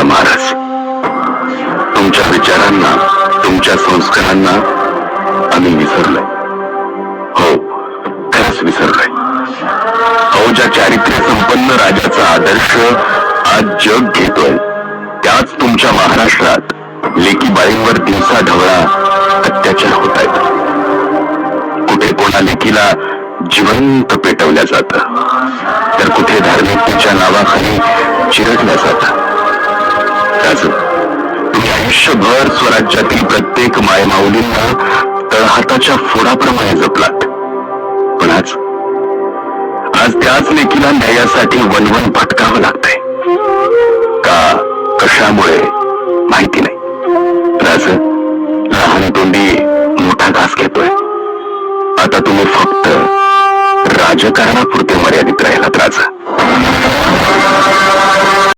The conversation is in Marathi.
महाराज, तुमच्या विचारांना, तुमच्या संस्कारांना आम्ही विसरलोय. हो, खरंच विसरलोय. अहो, ज्या चारित्र्य संपन्न राजाचा आदर्श आज जग घेतोय, त्याच तुमच्या महाराष्ट्रात लेकी बाळींवर दिवसा ढवळा अत्याचार होत आहेत. कुठे कोणा लेकीला जिवंत पेटवल्या जात, तर कुठे धार्मिकतेच्या नावाखाली चिरडल्या जात. तुम्ही आयुष्यभर स्वराज्यातील प्रत्येक मायमाऊलींना तळहाताच्या फोडाप्रमाणे जपलात, पण आज त्याच लेकीला न्यायासाठी वनवन भटकावं लागतंय. का कशामुळे माहिती नाही. राज, लहान तोंडी मोठा घास घेतोय. आता तुम्ही फक्त राजकारणापुरतं